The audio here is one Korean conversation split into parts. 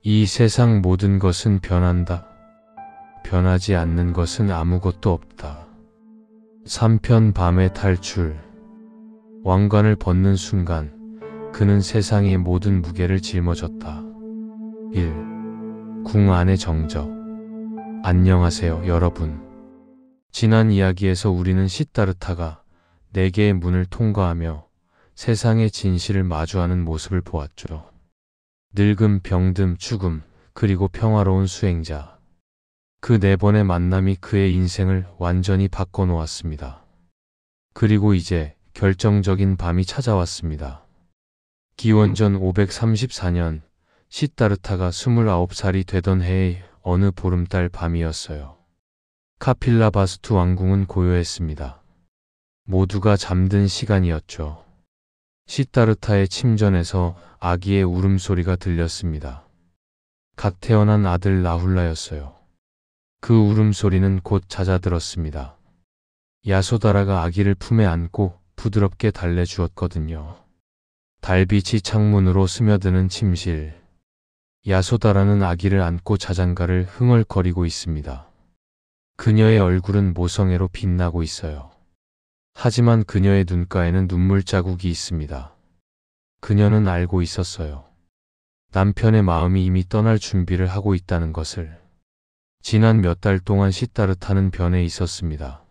이 세상 모든 것은 변한다. 변하지 않는 것은 아무것도 없다. 3편 밤의 탈출. 왕관을 벗는 순간 그는 세상의 모든 무게를 짊어졌다. 1. 궁 안의 정적. 안녕하세요, 여러분. 지난 이야기에서 우리는 시다르타가 4개의 문을 통과하며 세상의 진실을 마주하는 모습을 보았죠. 늙음, 병듦, 죽음, 그리고 평화로운 수행자. 그 4번의 만남이 그의 인생을 완전히 바꿔놓았습니다. 그리고 이제 결정적인 밤이 찾아왔습니다. 기원전 534년 시다르타가 29살이 되던 해의 어느 보름달 밤이었어요. 카필라바스투 왕궁은 고요했습니다. 모두가 잠든 시간이었죠. 시다르타의 침전에서 아기의 울음소리가 들렸습니다. 갓 태어난 아들 라훌라였어요. 그 울음소리는 곧 잦아들었습니다. 야소다라가 아기를 품에 안고 부드럽게 달래주었거든요. 달빛이 창문으로 스며드는 침실. 야소다라는 아기를 안고 자장가를 흥얼거리고 있습니다. 그녀의 얼굴은 모성애로 빛나고 있어요. 하지만 그녀의 눈가에는 눈물 자국이 있습니다. 그녀는 알고 있었어요. 남편의 마음이 이미 떠날 준비를 하고 있다는 것을. 지난 몇 달 동안 시다르타는 변해 있었습니다.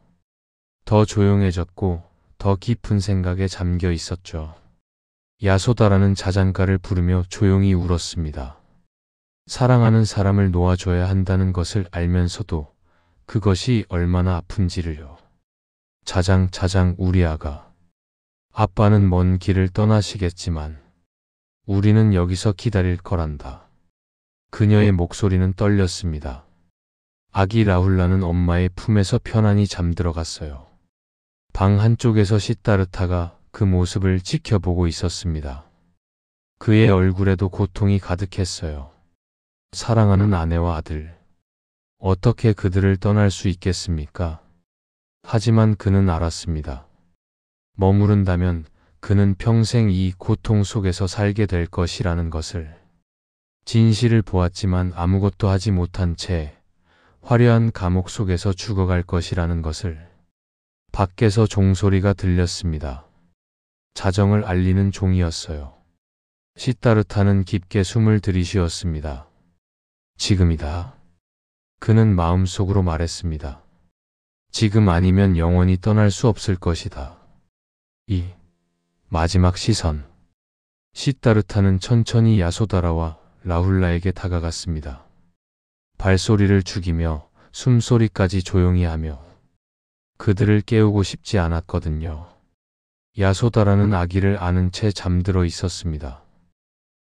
더 조용해졌고 더 깊은 생각에 잠겨 있었죠. 야소다라는 자장가를 부르며 조용히 울었습니다. 사랑하는 사람을 놓아줘야 한다는 것을 알면서도 그것이 얼마나 아픈지를요. 자장 우리 아가. 아빠는 먼 길을 떠나시겠지만 우리는 여기서 기다릴 거란다. 그녀의 목소리는 떨렸습니다. 아기 라훌라는 엄마의 품에서 편안히 잠들어갔어요. 방 한쪽에서 시다르타가 그 모습을 지켜보고 있었습니다. 그의 얼굴에도 고통이 가득했어요. 사랑하는 아내와 아들. 어떻게 그들을 떠날 수 있겠습니까? 하지만 그는 알았습니다. 머무른다면 그는 평생 이 고통 속에서 살게 될 것이라는 것을. 진실을 보았지만 아무것도 하지 못한 채 화려한 감옥 속에서 죽어갈 것이라는 것을. 밖에서 종소리가 들렸습니다. 자정을 알리는 종이었어요. 시다르타는 깊게 숨을 들이쉬었습니다. 지금이다. 그는 마음속으로 말했습니다. 지금 아니면 영원히 떠날 수 없을 것이다. 이 마지막 시선. 시다르타는 천천히 야소다라와 라훌라에게 다가갔습니다. 발소리를 죽이며 숨소리까지 조용히 하며. 그들을 깨우고 싶지 않았거든요. 야소다라는 아기를 안은 채 잠들어 있었습니다.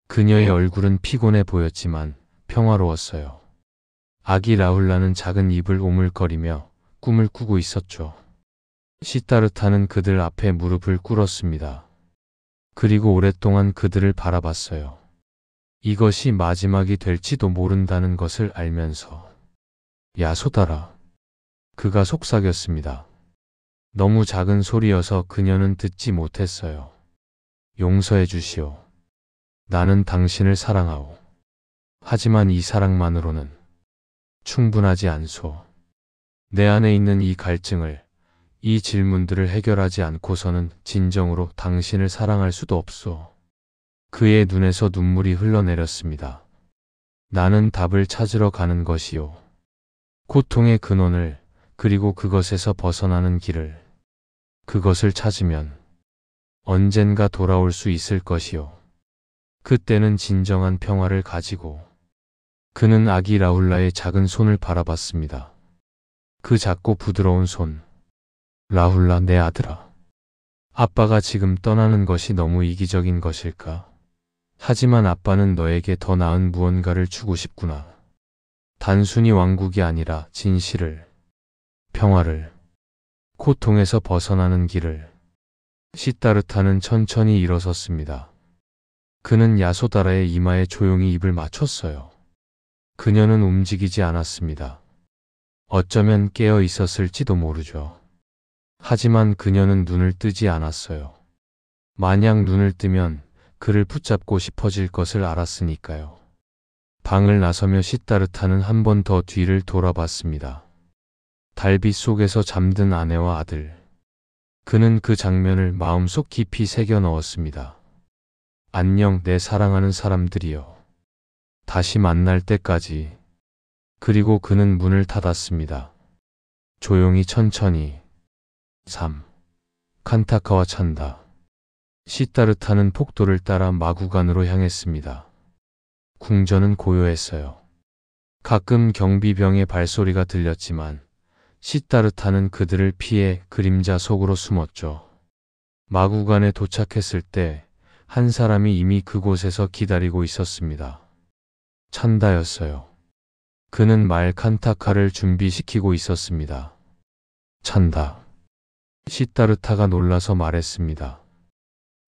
그녀의 얼굴은 피곤해 보였지만 평화로웠어요. 아기 라훌라는 작은 입을 오물거리며 꿈을 꾸고 있었죠. 시다르타는 그들 앞에 무릎을 꿇었습니다. 그리고 오랫동안 그들을 바라봤어요. 이것이 마지막이 될지도 모른다는 것을 알면서. 야소다라. 그가 속삭였습니다. 너무 작은 소리여서 그녀는 듣지 못했어요. 용서해 주시오. 나는 당신을 사랑하오. 하지만 이 사랑만으로는 충분하지 않소. 내 안에 있는 이 갈증을, 이 질문들을 해결하지 않고서는 진정으로 당신을 사랑할 수도 없소. 그의 눈에서 눈물이 흘러내렸습니다. 나는 답을 찾으러 가는 것이요. 고통의 근원을, 그리고 그것에서 벗어나는 길을. 그것을 찾으면 언젠가 돌아올 수 있을 것이요. 그때는 진정한 평화를 가지고. 그는 아기 라훌라의 작은 손을 바라봤습니다. 그 작고 부드러운 손. 라훌라, 내 아들아. 아빠가 지금 떠나는 것이 너무 이기적인 것일까? 하지만 아빠는 너에게 더 나은 무언가를 주고 싶구나. 단순히 왕국이 아니라 진실을, 평화를, 고통에서 벗어나는 길을. 시다르타는 천천히 일어섰습니다. 그는 야소다라의 이마에 조용히 입을 맞췄어요. 그녀는 움직이지 않았습니다. 어쩌면 깨어 있었을지도 모르죠. 하지만 그녀는 눈을 뜨지 않았어요. 만약 눈을 뜨면 그를 붙잡고 싶어질 것을 알았으니까요. 방을 나서며 시다르타는 한 번 더 뒤를 돌아봤습니다. 달빛 속에서 잠든 아내와 아들. 그는 그 장면을 마음속 깊이 새겨 넣었습니다. 안녕, 내 사랑하는 사람들이여. 다시 만날 때까지. 그리고 그는 문을 닫았습니다. 조용히 천천히. 3. 칸타카와 찬다. 시다르타는 폭도를 따라 마구간으로 향했습니다. 궁전은 고요했어요. 가끔 경비병의 발소리가 들렸지만 시다르타는 그들을 피해 그림자 속으로 숨었죠. 마구간에 도착했을 때 한 사람이 이미 그곳에서 기다리고 있었습니다. 찬다였어요. 그는 말 칸타카를 준비시키고 있었습니다. 찬다. 시다르타가 놀라서 말했습니다.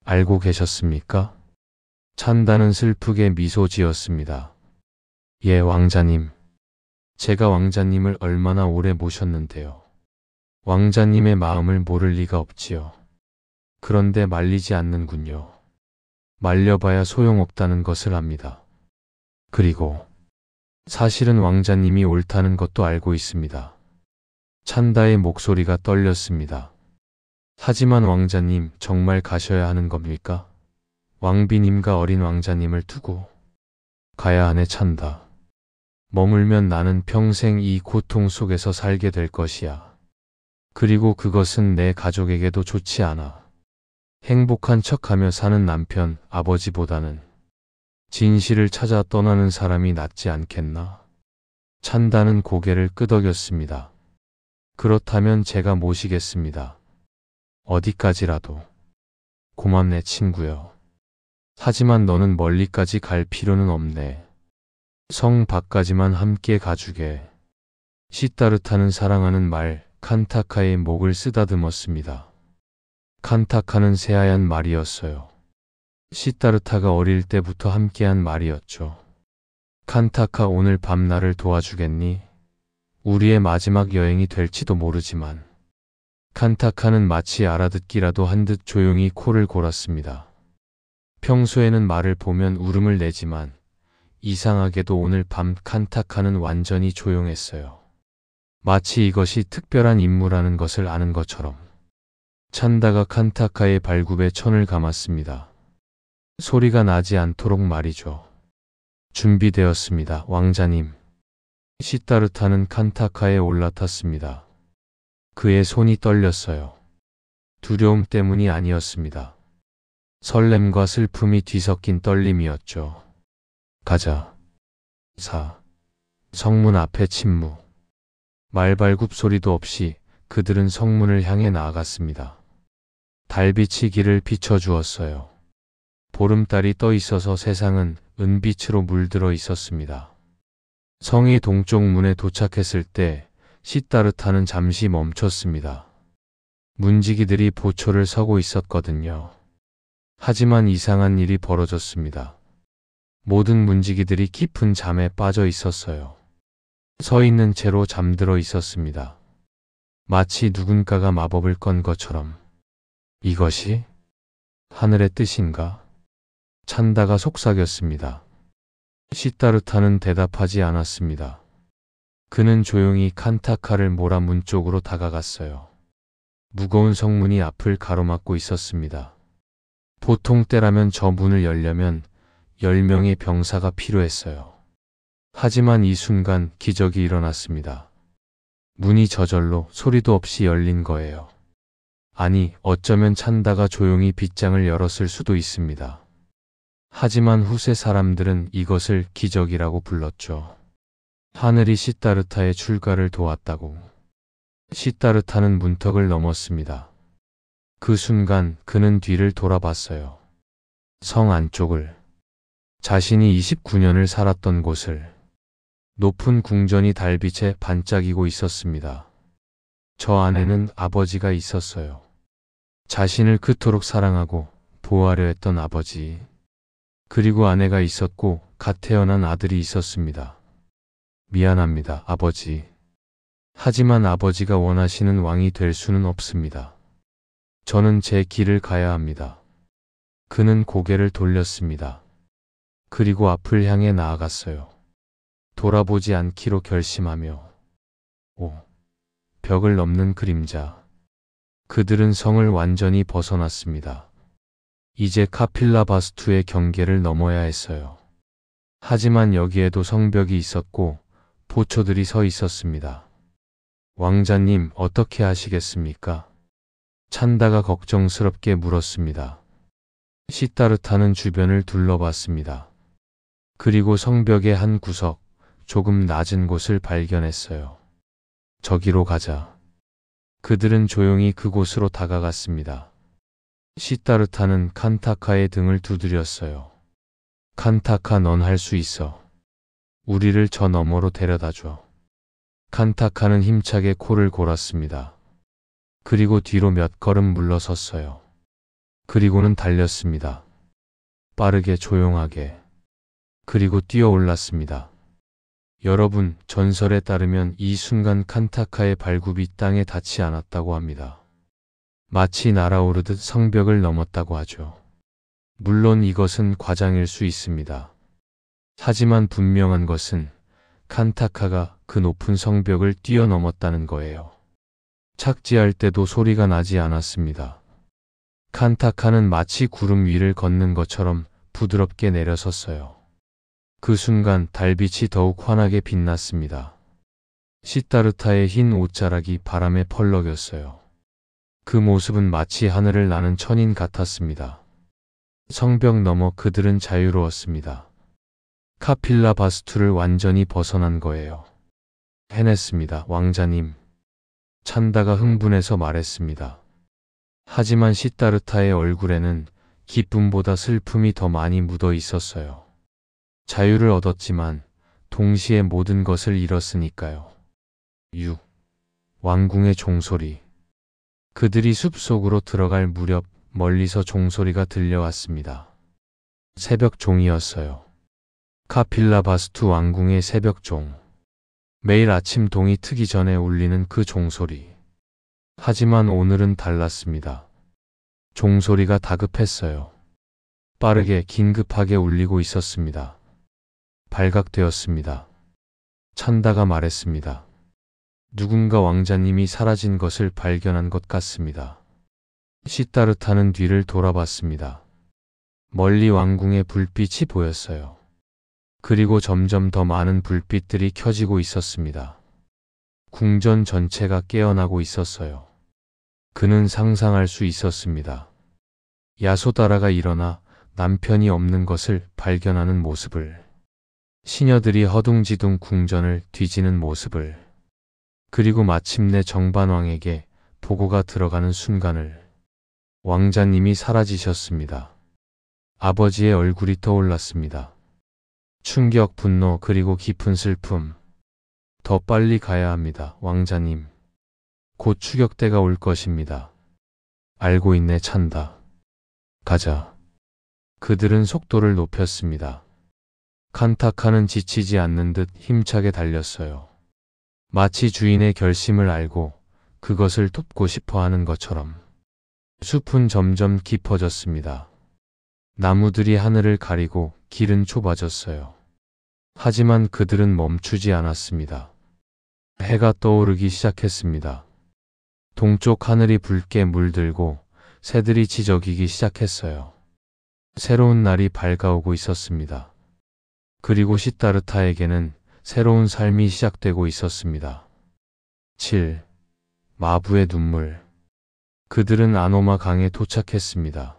알고 계셨습니까? 찬다는 슬프게 미소 지었습니다. 예, 왕자님. 제가 왕자님을 얼마나 오래 모셨는데요. 왕자님의 마음을 모를 리가 없지요. 그런데 말리지 않는군요. 말려봐야 소용없다는 것을 압니다. 그리고 사실은 왕자님이 옳다는 것도 알고 있습니다. 찬다의 목소리가 떨렸습니다. 하지만 왕자님, 정말 가셔야 하는 겁니까? 왕비님과 어린 왕자님을 두고 가야 하네. 찬다. 머물면 나는 평생 이 고통 속에서 살게 될 것이야. 그리고 그것은 내 가족에게도 좋지 않아. 행복한 척하며 사는 남편, 아버지보다는 진실을 찾아 떠나는 사람이 낫지 않겠나? 찬다는 고개를 끄덕였습니다. 그렇다면 제가 모시겠습니다. 어디까지라도. 고맙네, 친구여. 하지만 너는 멀리까지 갈 필요는 없네. 성 밖까지만 함께 가주게. 시다르타는 사랑하는 말 칸타카의 목을 쓰다듬었습니다. 칸타카는 새하얀 말이었어요. 시다르타가 어릴 때부터 함께한 말이었죠. 칸타카, 오늘 밤 나를 도와주겠니? 우리의 마지막 여행이 될지도 모르지만. 칸타카는 마치 알아듣기라도 한 듯 조용히 코를 골았습니다. 평소에는 말을 보면 울음을 내지만 이상하게도 오늘 밤 칸타카는 완전히 조용했어요. 마치 이것이 특별한 임무라는 것을 아는 것처럼. 찬다가 칸타카의 발굽에 천을 감았습니다. 소리가 나지 않도록 말이죠. 준비되었습니다, 왕자님. 시다르타는 칸타카에 올라탔습니다. 그의 손이 떨렸어요. 두려움 때문이 아니었습니다. 설렘과 슬픔이 뒤섞인 떨림이었죠. 가자. 4. 성문 앞에 침묵. 말발굽 소리도 없이 그들은 성문을 향해 나아갔습니다. 달빛이 길을 비춰주었어요. 보름달이 떠 있어서 세상은 은빛으로 물들어 있었습니다. 성의 동쪽 문에 도착했을 때 시다르타는 잠시 멈췄습니다. 문지기들이 보초를 서고 있었거든요. 하지만 이상한 일이 벌어졌습니다. 모든 문지기들이 깊은 잠에 빠져 있었어요. 서 있는 채로 잠들어 있었습니다. 마치 누군가가 마법을 건 것처럼. 이것이 하늘의 뜻인가? 찬다가 속삭였습니다. 시다르타는 대답하지 않았습니다. 그는 조용히 칸타카를 몰아 문 쪽으로 다가갔어요. 무거운 성문이 앞을 가로막고 있었습니다. 보통 때라면 저 문을 열려면 10명의 병사가 필요했어요. 하지만 이 순간 기적이 일어났습니다. 문이 저절로 소리도 없이 열린 거예요. 아니, 어쩌면 찬다가 조용히 빗장을 열었을 수도 있습니다. 하지만 후세 사람들은 이것을 기적이라고 불렀죠. 하늘이 시다르타의 출가를 도왔다고. 시다르타는 문턱을 넘었습니다. 그 순간 그는 뒤를 돌아봤어요. 성 안쪽을. 자신이 29년을 살았던 곳을. 높은 궁전이 달빛에 반짝이고 있었습니다. 저 안에는 아버지가 있었어요. 자신을 그토록 사랑하고 보호하려 했던 아버지. 그리고 아내가 있었고 갓 태어난 아들이 있었습니다. 미안합니다, 아버지. 하지만 아버지가 원하시는 왕이 될 수는 없습니다. 저는 제 길을 가야 합니다. 그는 고개를 돌렸습니다. 그리고 앞을 향해 나아갔어요. 돌아보지 않기로 결심하며 벽을 넘는 그림자. 그들은 성을 완전히 벗어났습니다. 이제 카필라 바스투의 경계를 넘어야 했어요. 하지만 여기에도 성벽이 있었고 보초들이 서 있었습니다. 왕자님, 어떻게 하시겠습니까? 찬다가 걱정스럽게 물었습니다. 시타르타는 주변을 둘러봤습니다. 그리고 성벽의 한 구석, 조금 낮은 곳을 발견했어요. 저기로 가자. 그들은 조용히 그곳으로 다가갔습니다. 시타르타는 칸타카의 등을 두드렸어요. 칸타카, 넌 할 수 있어. 우리를 저 너머로 데려다줘. 칸타카는 힘차게 코를 골았습니다. 그리고 뒤로 몇 걸음 물러섰어요. 그리고는 달렸습니다. 빠르게, 조용하게. 그리고 뛰어올랐습니다. 여러분, 전설에 따르면 이 순간 칸타카의 발굽이 땅에 닿지 않았다고 합니다. 마치 날아오르듯 성벽을 넘었다고 하죠. 물론 이것은 과장일 수 있습니다. 하지만 분명한 것은 칸타카가 그 높은 성벽을 뛰어넘었다는 거예요. 착지할 때도 소리가 나지 않았습니다. 칸타카는 마치 구름 위를 걷는 것처럼 부드럽게 내려섰어요. 그 순간 달빛이 더욱 환하게 빛났습니다. 시타르타의 흰 옷자락이 바람에 펄럭였어요. 그 모습은 마치 하늘을 나는 천인 같았습니다. 성벽 너머 그들은 자유로웠습니다. 카필라 바스투를 완전히 벗어난 거예요. 해냈습니다, 왕자님. 찬다가 흥분해서 말했습니다. 하지만 시타르타의 얼굴에는 기쁨보다 슬픔이 더 많이 묻어 있었어요. 자유를 얻었지만 동시에 모든 것을 잃었으니까요. 6. 왕궁의 종소리. 그들이 숲속으로 들어갈 무렵 멀리서 종소리가 들려왔습니다. 새벽 종이었어요. 카필라 바스투 왕궁의 새벽종. 매일 아침 동이 트기 전에 울리는 그 종소리. 하지만 오늘은 달랐습니다. 종소리가 다급했어요. 빠르게, 긴급하게 울리고 있었습니다. 발각되었습니다. 찬다가 말했습니다. 누군가 왕자님이 사라진 것을 발견한 것 같습니다. 시타르타는 뒤를 돌아봤습니다. 멀리 왕궁의 불빛이 보였어요. 그리고 점점 더 많은 불빛들이 켜지고 있었습니다. 궁전 전체가 깨어나고 있었어요. 그는 상상할 수 있었습니다. 야소다라가 일어나 남편이 없는 것을 발견하는 모습을, 시녀들이 허둥지둥 궁전을 뒤지는 모습을, 그리고 마침내 정반왕에게 보고가 들어가는 순간을. 왕자님이 사라지셨습니다. 아버지의 얼굴이 떠올랐습니다. 충격, 분노, 그리고 깊은 슬픔. 더 빨리 가야 합니다, 왕자님. 곧 추격대가 올 것입니다. 알고 있네, 찬다. 가자. 그들은 속도를 높였습니다. 칸타카는 지치지 않는 듯 힘차게 달렸어요. 마치 주인의 결심을 알고 그것을 돕고 싶어 하는 것처럼. 숲은 점점 깊어졌습니다. 나무들이 하늘을 가리고 길은 좁아졌어요. 하지만 그들은 멈추지 않았습니다. 해가 떠오르기 시작했습니다. 동쪽 하늘이 붉게 물들고 새들이 지저귀기 시작했어요. 새로운 날이 밝아오고 있었습니다. 그리고 시타르타에게는 새로운 삶이 시작되고 있었습니다. 7. 마부의 눈물. 그들은 아노마 강에 도착했습니다.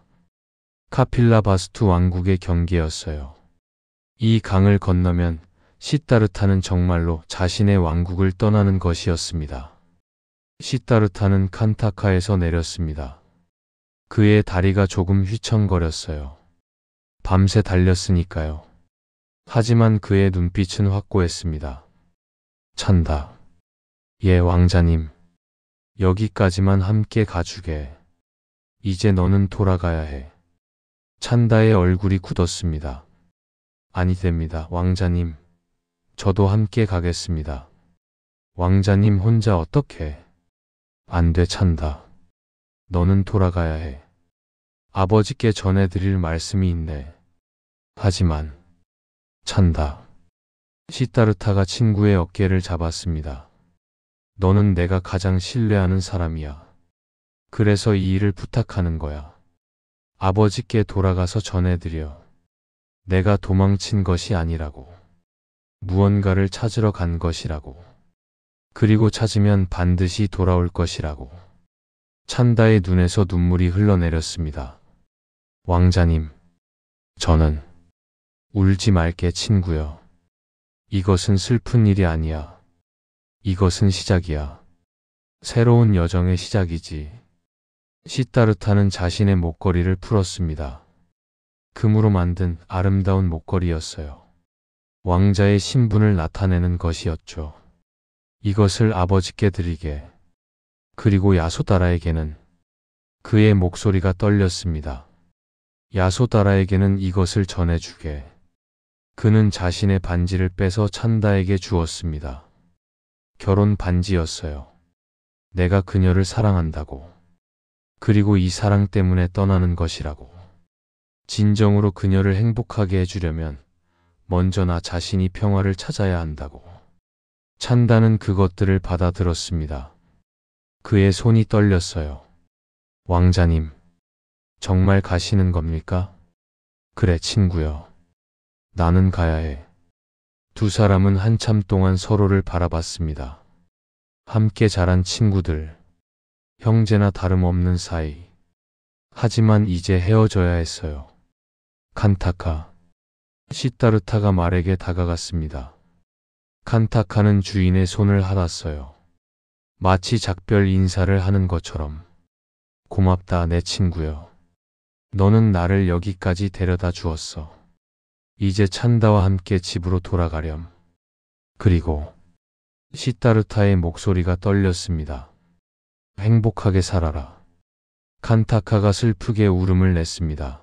카필라 바스투 왕국의 경계였어요. 이 강을 건너면 시타르타는 정말로 자신의 왕국을 떠나는 것이었습니다. 시타르타는 칸타카에서 내렸습니다. 그의 다리가 조금 휘청거렸어요. 밤새 달렸으니까요. 하지만 그의 눈빛은 확고했습니다. 찬다. 예, 왕자님. 여기까지만 함께 가주게. 이제 너는 돌아가야 해. 찬다의 얼굴이 굳었습니다. 아니 됩니다, 왕자님. 저도 함께 가겠습니다. 왕자님 혼자 어떻게? 안 돼, 찬다. 너는 돌아가야 해. 아버지께 전해드릴 말씀이 있네. 하지만 찬다. 시다르타가 친구의 어깨를 잡았습니다. 너는 내가 가장 신뢰하는 사람이야. 그래서 이 일을 부탁하는 거야. 아버지께 돌아가서 전해드려. 내가 도망친 것이 아니라고. 무언가를 찾으러 간 것이라고. 그리고 찾으면 반드시 돌아올 것이라고. 찬다의 눈에서 눈물이 흘러내렸습니다. 왕자님, 저는 울지 말게 친구여. 이것은 슬픈 일이 아니야. 이것은 시작이야. 새로운 여정의 시작이지. 시다르타는 자신의 목걸이를 풀었습니다. 금으로 만든 아름다운 목걸이였어요. 왕자의 신분을 나타내는 것이었죠. 이것을 아버지께 드리게. 그리고 야소다라에게는. 그의 목소리가 떨렸습니다. 야소다라에게는 이것을 전해주게. 그는 자신의 반지를 빼서 찬다에게 주었습니다. 결혼 반지였어요. 내가 그녀를 사랑한다고. 그리고 이 사랑 때문에 떠나는 것이라고. 진정으로 그녀를 행복하게 해주려면 먼저 나 자신이 평화를 찾아야 한다고. 찬다는 그것들을 받아들었습니다. 그의 손이 떨렸어요. 왕자님, 정말 가시는 겁니까? 그래, 친구여. 나는 가야 해. 두 사람은 한참 동안 서로를 바라봤습니다. 함께 자란 친구들, 형제나 다름없는 사이. 하지만 이제 헤어져야 했어요. 칸타카. 시다르타가 말에게 다가갔습니다. 칸타카는 주인의 손을 핥았어요. 마치 작별 인사를 하는 것처럼. 고맙다, 내 친구여. 너는 나를 여기까지 데려다 주었어. 이제 찬다와 함께 집으로 돌아가렴. 그리고 시다르타의 목소리가 떨렸습니다. 행복하게 살아라. 칸타카가 슬프게 울음을 냈습니다.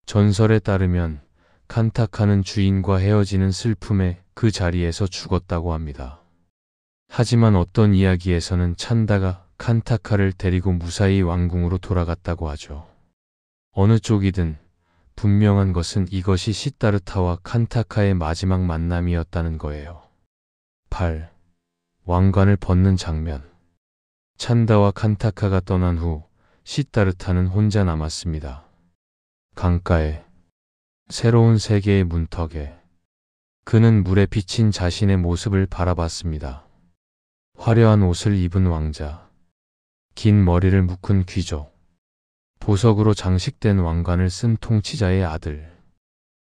전설에 따르면 칸타카는 주인과 헤어지는 슬픔에 그 자리에서 죽었다고 합니다. 하지만 어떤 이야기에서는 찬다가 칸타카를 데리고 무사히 왕궁으로 돌아갔다고 하죠. 어느 쪽이든 분명한 것은 이것이 시다르타와 칸타카의 마지막 만남이었다는 거예요. 8. 왕관을 벗는 장면. 찬다와 칸타카가 떠난 후 시다르타는 혼자 남았습니다. 강가에, 새로운 세계의 문턱에. 그는 물에 비친 자신의 모습을 바라봤습니다. 화려한 옷을 입은 왕자, 긴 머리를 묶은 귀족, 보석으로 장식된 왕관을 쓴 통치자의 아들.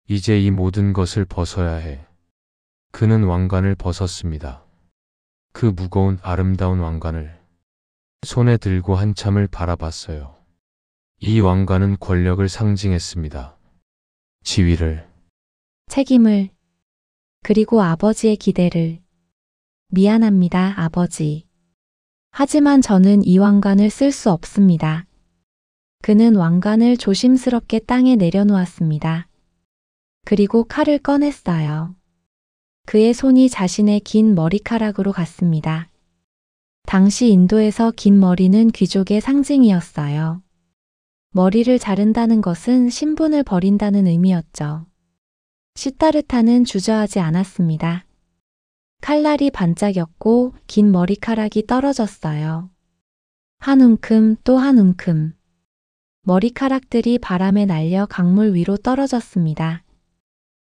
이제 이 모든 것을 벗어야 해. 그는 왕관을 벗었습니다. 그 무거운 아름다운 왕관을 손에 들고 한참을 바라봤어요. 이 왕관은 권력을 상징했습니다. 지위를, 책임을, 그리고 아버지의 기대를. 미안합니다, 아버지. 하지만 저는 이 왕관을 쓸 수 없습니다. 그는 왕관을 조심스럽게 땅에 내려놓았습니다. 그리고 칼을 꺼냈어요. 그의 손이 자신의 긴 머리카락으로 갔습니다. 당시 인도에서 긴 머리는 귀족의 상징이었어요. 머리를 자른다는 것은 신분을 버린다는 의미였죠. 시다르타는 주저하지 않았습니다. 칼날이 반짝였고 긴 머리카락이 떨어졌어요. 한 움큼 또 한 움큼. 머리카락들이 바람에 날려 강물 위로 떨어졌습니다.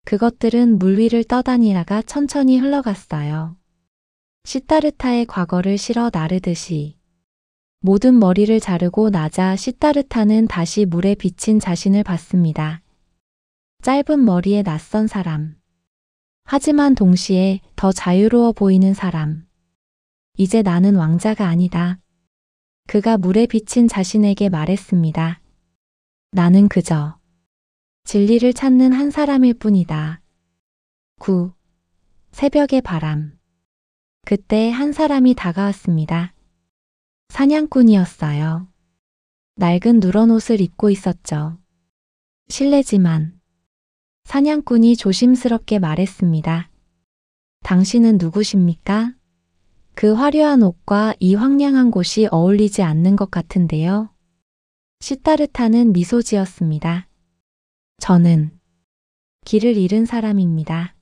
그것들은 물 위를 떠다니다가 천천히 흘러갔어요. 시다르타의 과거를 실어 나르듯이. 모든 머리를 자르고 나자 시다르타는 다시 물에 비친 자신을 봤습니다. 짧은 머리의 낯선 사람. 하지만 동시에 더 자유로워 보이는 사람. 이제 나는 왕자가 아니다. 그가 물에 비친 자신에게 말했습니다. 나는 그저 진리를 찾는 한 사람일 뿐이다. 9. 새벽의 바람. 그때 한 사람이 다가왔습니다. 사냥꾼이었어요. 낡은 누런 옷을 입고 있었죠. 실례지만 사냥꾼이 조심스럽게 말했습니다. 당신은 누구십니까? 그 화려한 옷과 이 황량한 곳이 어울리지 않는 것 같은데요. 시다르타는 미소 지었습니다. 저는 길을 잃은 사람입니다.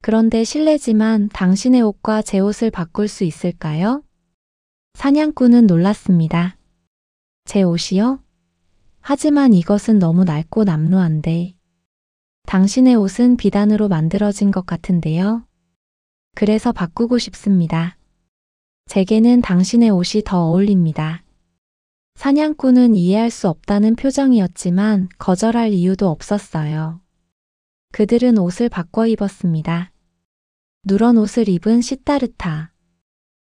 그런데 실례지만 당신의 옷과 제 옷을 바꿀 수 있을까요? 사냥꾼은 놀랐습니다. 제 옷이요? 하지만 이것은 너무 낡고 남루한데. 당신의 옷은 비단으로 만들어진 것 같은데요. 그래서 바꾸고 싶습니다. 제게는 당신의 옷이 더 어울립니다. 사냥꾼은 이해할 수 없다는 표정이었지만 거절할 이유도 없었어요. 그들은 옷을 바꿔 입었습니다. 누런 옷을 입은 시타르타.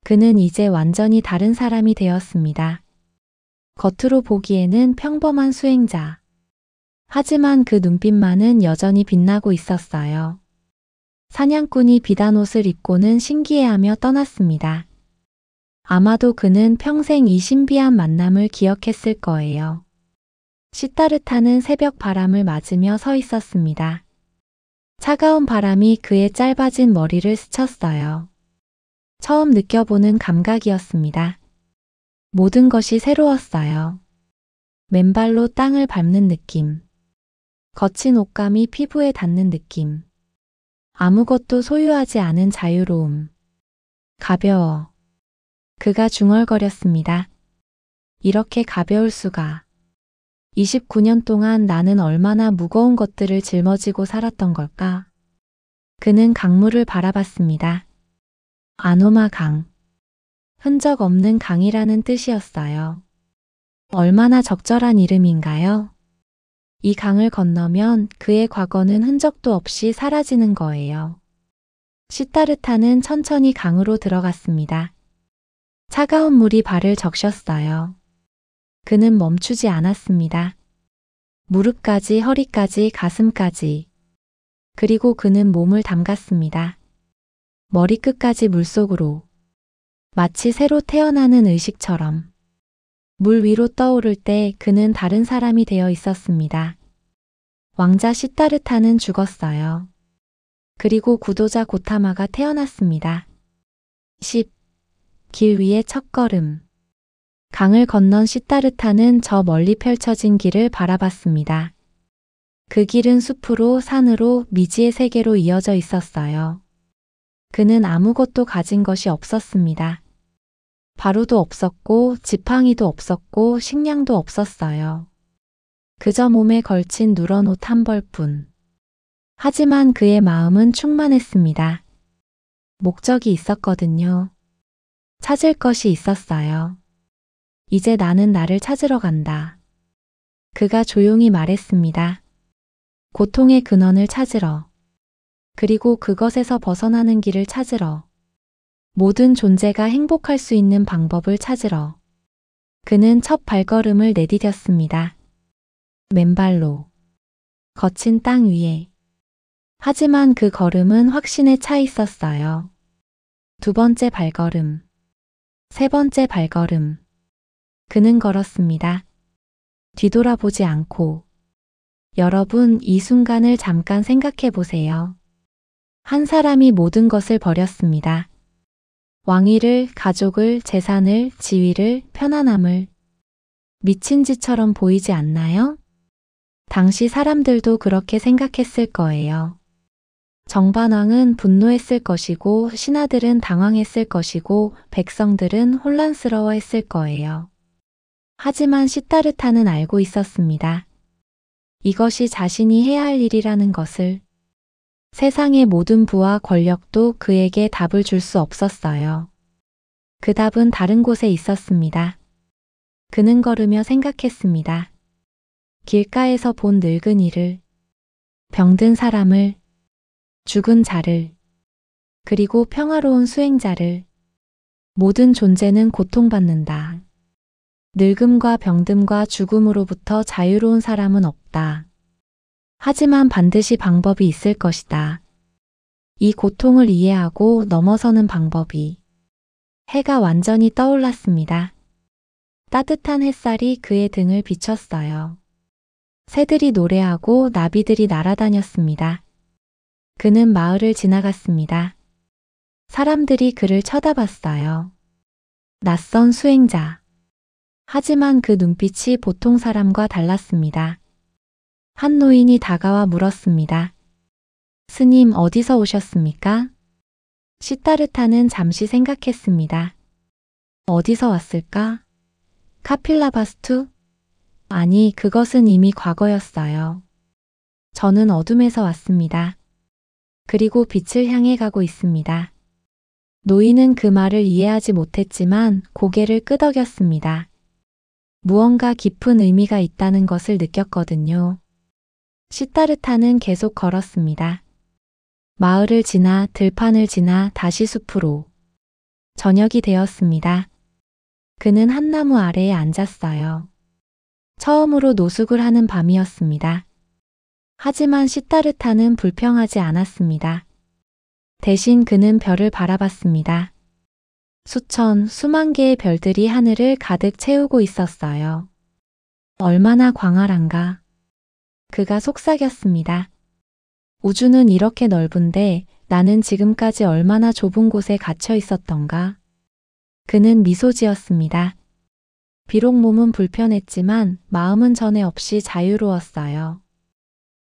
그는 이제 완전히 다른 사람이 되었습니다. 겉으로 보기에는 평범한 수행자. 하지만 그 눈빛만은 여전히 빛나고 있었어요. 사냥꾼이 비단 옷을 입고는 신기해하며 떠났습니다. 아마도 그는 평생 이 신비한 만남을 기억했을 거예요. 시타르타는 새벽 바람을 맞으며 서 있었습니다. 차가운 바람이 그의 짧아진 머리를 스쳤어요. 처음 느껴보는 감각이었습니다. 모든 것이 새로웠어요. 맨발로 땅을 밟는 느낌. 거친 옷감이 피부에 닿는 느낌. 아무것도 소유하지 않은 자유로움. 가벼워. 그가 중얼거렸습니다. 이렇게 가벼울 수가. 29년 동안 나는 얼마나 무거운 것들을 짊어지고 살았던 걸까? 그는 강물을 바라봤습니다. 아노마 강. 흔적 없는 강이라는 뜻이었어요. 얼마나 적절한 이름인가요? 이 강을 건너면 그의 과거는 흔적도 없이 사라지는 거예요. 시타르타는 천천히 강으로 들어갔습니다. 차가운 물이 발을 적셨어요. 그는 멈추지 않았습니다. 무릎까지, 허리까지, 가슴까지. 그리고 그는 몸을 담갔습니다. 머리끝까지 물속으로. 마치 새로 태어나는 의식처럼. 물 위로 떠오를 때 그는 다른 사람이 되어 있었습니다. 왕자 시타르타는 죽었어요. 그리고 구도자 고타마가 태어났습니다. 10. 길 위의 첫걸음. 강을 건넌 시타르타는 저 멀리 펼쳐진 길을 바라봤습니다. 그 길은 숲으로, 산으로, 미지의 세계로 이어져 있었어요. 그는 아무것도 가진 것이 없었습니다. 바루도 없었고, 지팡이도 없었고, 식량도 없었어요. 그저 몸에 걸친 누런 옷 한 벌뿐. 하지만 그의 마음은 충만했습니다. 목적이 있었거든요. 찾을 것이 있었어요. 이제 나는 나를 찾으러 간다. 그가 조용히 말했습니다. 고통의 근원을 찾으러. 그리고 그것에서 벗어나는 길을 찾으러. 모든 존재가 행복할 수 있는 방법을 찾으러. 그는 첫 발걸음을 내디뎠습니다. 맨발로. 거친 땅 위에. 하지만 그 걸음은 확신에 차 있었어요. 두 번째 발걸음. 세 번째 발걸음. 그는 걸었습니다. 뒤돌아보지 않고. 여러분, 이 순간을 잠깐 생각해 보세요. 한 사람이 모든 것을 버렸습니다. 왕위를, 가족을, 재산을, 지위를, 편안함을. 미친 짓처럼 보이지 않나요? 당시 사람들도 그렇게 생각했을 거예요. 정반왕은 분노했을 것이고, 신하들은 당황했을 것이고, 백성들은 혼란스러워했을 거예요. 하지만 시타르타는 알고 있었습니다. 이것이 자신이 해야 할 일이라는 것을. 세상의 모든 부와 권력도 그에게 답을 줄 수 없었어요. 그 답은 다른 곳에 있었습니다. 그는 걸으며 생각했습니다. 길가에서 본 늙은이를, 병든 사람을, 죽은 자를, 그리고 평화로운 수행자를. 모든 존재는 고통받는다. 늙음과 병듦과 죽음으로부터 자유로운 사람은 없다. 하지만 반드시 방법이 있을 것이다. 이 고통을 이해하고 넘어서는 방법이. 해가 완전히 떠올랐습니다. 따뜻한 햇살이 그의 등을 비췄어요. 새들이 노래하고 나비들이 날아다녔습니다. 그는 마을을 지나갔습니다. 사람들이 그를 쳐다봤어요. 낯선 수행자. 하지만 그 눈빛이 보통 사람과 달랐습니다. 한 노인이 다가와 물었습니다. 스님 어디서 오셨습니까? 시타르타는 잠시 생각했습니다. 어디서 왔을까? 카필라바스투? 아니, 그것은 이미 과거였어요. 저는 어둠에서 왔습니다. 그리고 빛을 향해 가고 있습니다. 노인은 그 말을 이해하지 못했지만 고개를 끄덕였습니다. 무언가 깊은 의미가 있다는 것을 느꼈거든요. 시타르타는 계속 걸었습니다. 마을을 지나 들판을 지나 다시 숲으로. 저녁이 되었습니다. 그는 한 나무 아래에 앉았어요. 처음으로 노숙을 하는 밤이었습니다. 하지만 시타르타는 불평하지 않았습니다. 대신 그는 별을 바라봤습니다. 수천, 수만 개의 별들이 하늘을 가득 채우고 있었어요. 얼마나 광활한가. 그가 속삭였습니다. 우주는 이렇게 넓은데 나는 지금까지 얼마나 좁은 곳에 갇혀 있었던가. 그는 미소 지었습니다. 비록 몸은 불편했지만 마음은 전에 없이 자유로웠어요.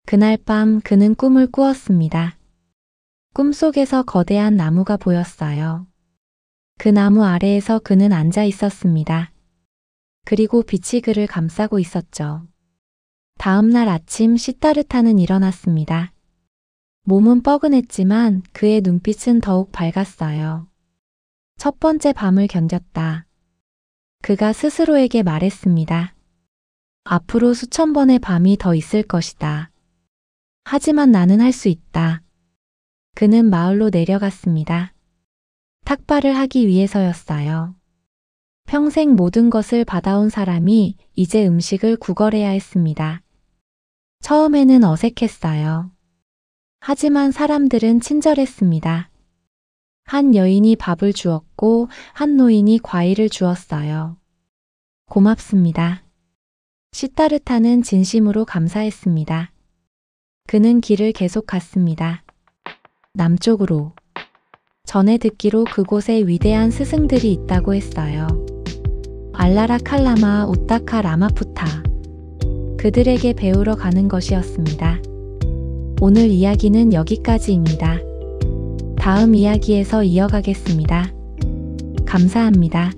그날 밤 그는 꿈을 꾸었습니다. 꿈속에서 거대한 나무가 보였어요. 그 나무 아래에서 그는 앉아 있었습니다. 그리고 빛이 그를 감싸고 있었죠. 다음 날 아침 시타르타는 일어났습니다. 몸은 뻐근했지만 그의 눈빛은 더욱 밝았어요. 첫 번째 밤을 견뎠다. 그가 스스로에게 말했습니다. 앞으로 수천 번의 밤이 더 있을 것이다. 하지만 나는 할 수 있다. 그는 마을로 내려갔습니다. 탁발을 하기 위해서였어요. 평생 모든 것을 받아온 사람이 이제 음식을 구걸해야 했습니다. 처음에는 어색했어요. 하지만 사람들은 친절했습니다. 한 여인이 밥을 주었고 한 노인이 과일을 주었어요. 고맙습니다. 시타르타는 진심으로 감사했습니다. 그는 길을 계속 갔습니다. 남쪽으로. 전에 듣기로 그곳에 위대한 스승들이 있다고 했어요. 알라라 칼라마 우타카 라마푸타. 그들에게 배우러 가는 것이었습니다. 오늘 이야기는 여기까지입니다. 다음 이야기에서 이어가겠습니다. 감사합니다.